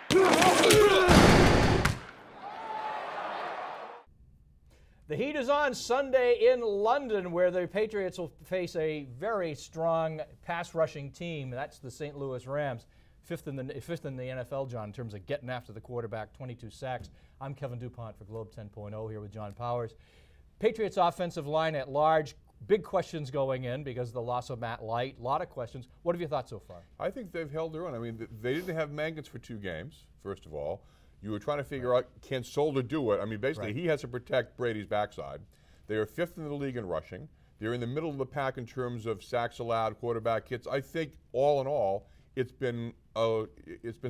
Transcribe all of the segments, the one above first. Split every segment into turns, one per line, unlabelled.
The heat is on Sunday in London, where the Patriots will face a very strong pass rushing team. That's the St. Louis Rams, fifth in the NFL, John, in terms of getting after the quarterback, 22 sacks. I'm Kevin Dupont for Globe 10.0 here with John Powers. Patriots offensive line at large, big questions going in because of the loss of Matt Light. A lot of questions. What have you thought so far?
I think they've held their own. I mean, they didn't have Mankins for 2 games, first of all. You were trying to figure out, can Solder do it? I mean, basically, he has to protect Brady's backside. They are 5th in the league in rushing. They're in the middle of the pack in terms of sacks allowed, quarterback hits. I think, all in all, it's been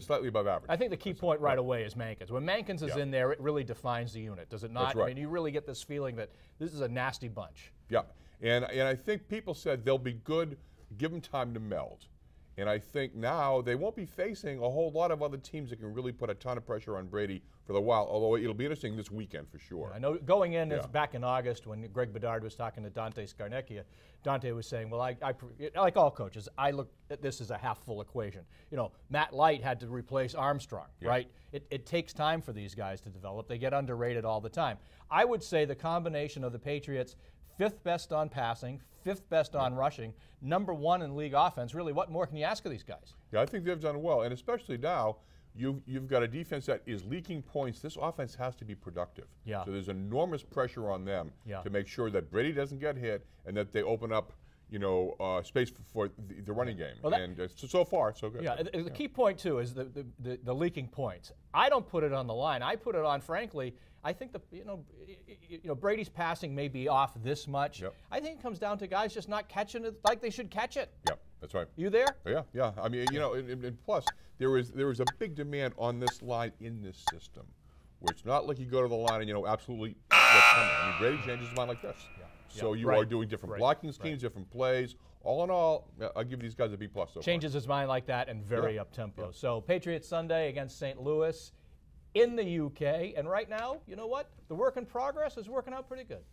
slightly above average.
I think the key point right away is Mankins. When Mankins is in there, it really defines the unit, does it not?
That's right.
I mean, you really get this feeling that this is a nasty bunch.
Yeah, and I think people said they'll be good, give them time to meld. And I think now they won't be facing a whole lot of other teams that can really put a ton of pressure on Brady for the while, although it'll be interesting this weekend for sure.
Yeah, I know going in, back in August when Greg Bedard was talking to Dante Scarnecchia, Dante was saying, well, I like all coaches, I look at this as a half-full equation. You know, Matt Light had to replace Armstrong, right? It takes time for these guys to develop. They get underrated all the time. I would say the combination of the Patriots' 5th best on passing, 5th best on rushing, #1 in league offense. Really, what more can you ask of these guys?
Yeah, I think they've done well, and especially now, you've got a defense that is leaking points. This offense has to be productive.
Yeah.
So there's enormous pressure on them to make sure that Brady doesn't get hit and that they open up, space for the running game.
Well,
and so far, so good.
Yeah, the key point, too, is the leaking points. I don't put it on the line. I put it on, frankly, I think Brady's passing may be off this much.
Yep.
I think it comes down to guys just not catching it like they should catch it.
Yeah, that's right.
You there?
Yeah. I mean, and plus, there is a big demand on this line in this system, where it's not like you go to the line and absolutely what's coming. I mean, Brady changes his mind like this. Yeah. So you are doing different blocking schemes, different plays. All in all, I'll give these guys a B+.
Changes his mind like that and very up-tempo.
Yeah.
So Patriots Sunday against St. Louis in the UK. And right now, you know what? The work in progress is working out pretty good.